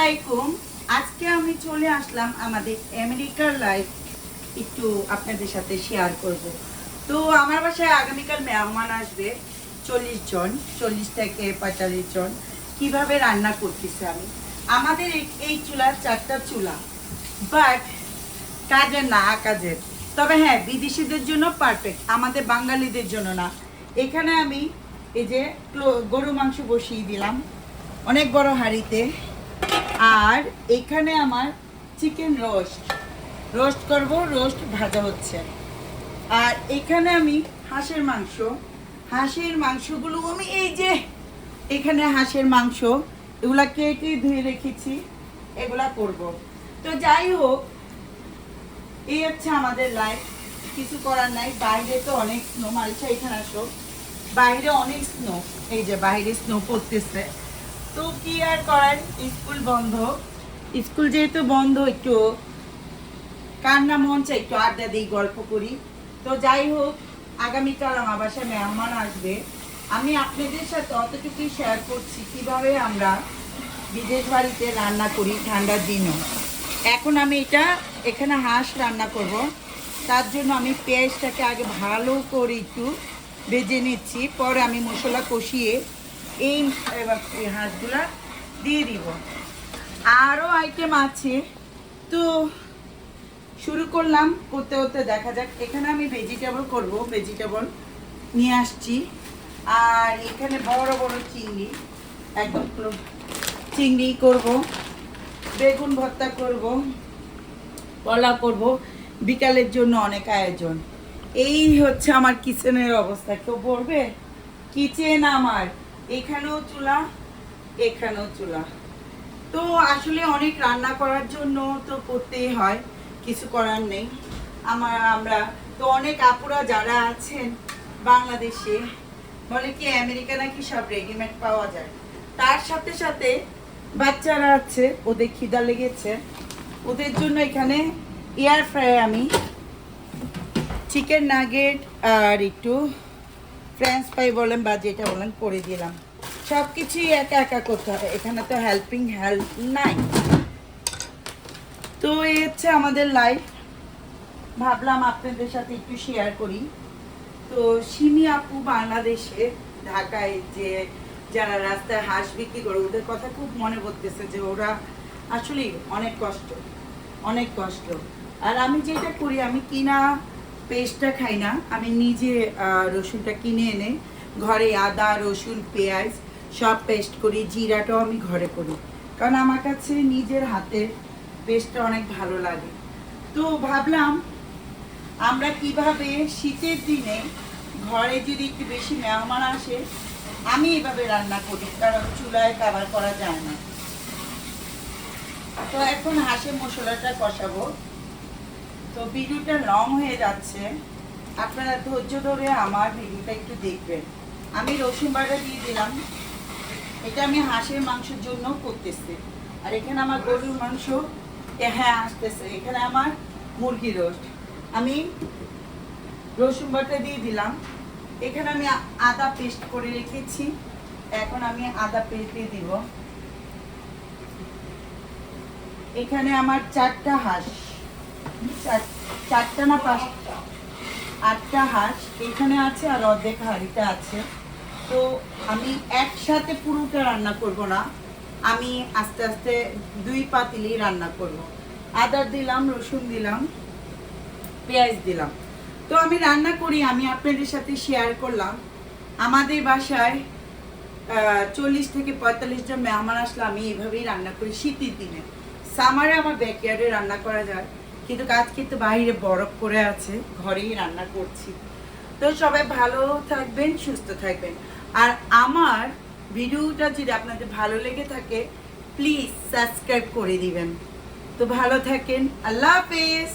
আলাইকুম। আজকে আমি চলে আসলাম আমাদের আমেরিকার লাইফ একটু আপনাদের সাথে শেয়ার করব। তো আমার বাসায় আগামীকাল মেহমান আসবে 40 জন, 40 থেকে 45 জন। কিভাবে রান্না করতেছি আমি, আমাদের এই চুলার 4টা চুলা, বাট কাজের না কাজের। তবে হ্যাঁ, বিদেশিদের জন্য পারফেক্ট, আমাদের বাঙালিদের জন্য না। এখানে আমি এই যে গরু মাংস বসিয়ে দিলাম অনেক বড় হাঁড়িতে। আর এখানে আমার চিকেন রোস্ট করব, রোস্ট ভাজা হচ্ছে। আর এখানে আমি হাঁসের মাংসগুলো আমি এই যে এখানে হাঁসের মাংস এগুলা কেটে ধুয়ে রেখেছি, এগুলা করব। তো যাই হোক, এই হচ্ছে আমাদের লাইফ, কিছু করার নাই। বাইরে তো অনেক স্নো, মালসা এখানে আসো, বাইরে অনেক স্নো, এই যে বাইরে স্নো পড়তেছে। তো কি আর করার, স্কুল বন্ধ। স্কুল যেহেতু বন্ধ, একটু কান্না মন চাই, একটু আড্ডা দিই, গল্প করি। তো যাই হোক, আগামীকাল আমার বাসায় মেহমান আসবে। আমি আপনাদের সাথে অতটুকুই শেয়ার করছি কিভাবে আমরা বিদেশ বাড়িতে রান্না করি ঠান্ডার দিনও। এখন আমি এখানে হাঁস রান্না করব। তার জন্য আমি পেঁয়াজটাকে আগে ভালো করে একটু ভেজে নিচ্ছি, পরে আমি মশলা কষিয়ে এই হাঁসগুলা দিয়ে দিব। আরও আইটেম আছে, তো শুরু করলাম, করতে করতে দেখা যাক। এখানে আমি ভেজিটেবল করব, ভেজিটেবল নিয়ে আসছি। আর এখানে বড় বড় চিংড়ি, একদম চিংড়ি করব, বেগুন ভর্তা করব, কলা করব। বিকালের জন্য অনেক আয়োজন। এই হচ্ছে আমার কিচেনের অবস্থা। কেউ বলবে কিচেন আমার, এখানেও চুলা, এখানেও চুলা। তো আসলে অনেক রান্না করার জন্য তো করতেই হয়, কিছু করার নেই। আমরা তো অনেক আপুরা যারা আছেন বাংলাদেশে বলে কি আমেরিকা নাকি সব রেডিমেড পাওয়া যায়। তার সাথে সাথে বাচ্চারা আছে, ওদের খিদা লেগেছে, ওদের জন্য এখানে এয়ার ফ্রাই আমি চিকেন নাগেট আর একটু ফ্রেঞ্চ ফ্রাই বলেন বা যেটা বলেন করে দিলাম। সব কিছুই একা একা করতে হবে, এখানে তো হেল্প নাই। তো এই হচ্ছে আমাদের লাইফ, ভাবলাম আপনাদের সাথে একটু শেয়ার করি। তো সিমি আপু বাংলাদেশে ঢাকায় যে যারা রাস্তায় হাঁস বিক্রি করে, ওদের কথা খুব মনে পড়তেছে যে ওরা আসলে অনেক কষ্ট। আর আমি যেটা করি, আমি কিনা পেস্টটা খাই না, আমি নিজে রসুনটা কিনে এনে ঘরে আদা রসুন পেঁয়াজ সব পেস্ট করি, জিরাটাও আমি ঘরে করি, কারণ আমার কাছে নিজের হাতের পেস্টটা অনেক ভালো লাগে। তো ভাবলাম আমরা কিভাবে শীতের দিনে ঘরে যদি একটু বেশি মেহমান আসে, আমি এভাবে রান্না করি, কারণ চুলায় কাভার করা যায় না। তো এখন হাঁসের মশলাটা কষাবো। তো ভিডিওটা লং হয়ে যাচ্ছে, আপনারা ধৈর্য ধরে আমার ভিডিওটা একটু দেখবেন। আমি রসুন বাটা দিয়ে দিলাম, এটা আমি হাঁসের মাংসের জন্য করতেছি। আর এখানে আমার গরুর মাংস হ্যাঁ আসতেছে, এখানে আমার মুরগি রোস্ট। আমি রসুন বাটা দিয়ে দিলাম, এখানে আমি আদা পেস্ট করে রেখেছি, এখন আমি আদা পেস্ট দিয়ে দিব। এখানে আমার 4টা হাঁস, 4টা না 8টা হাঁস এখানে আছে, আর অর্ধেক হাঁড়িতে আছে। তো আমি একসাথে পুরোটা রান্না করব না, আমি আস্তে আস্তে 2 পাতিলেই রান্না করব। আদা দিলাম, রসুন দিলাম, পেঁয়াজ দিলাম। তো আমি রান্না করি, আমি আপনাদের সাথে শেয়ার করলাম। আমাদের বাসায় 40 থেকে 45 জন মেহমান আসলে আমি এভাবেই রান্না করি শীতের দিনে। সামারে আমার ব্যাকয়ার্ডে রান্না করা যায়, কিন্তু আজকে তো বাইরে বরফ করে আছে, ঘরেই রান্না করছি। তো সবাই ভালো থাকবেন, সুস্থ থাকবেন। আর আমার ভিডিওটা যদি আপনাদের ভালো লেগে থাকে, প্লিজ সাবস্ক্রাইব করে দিবেন। তো ভালো থাকেন, আল্লাহ হাফেজ।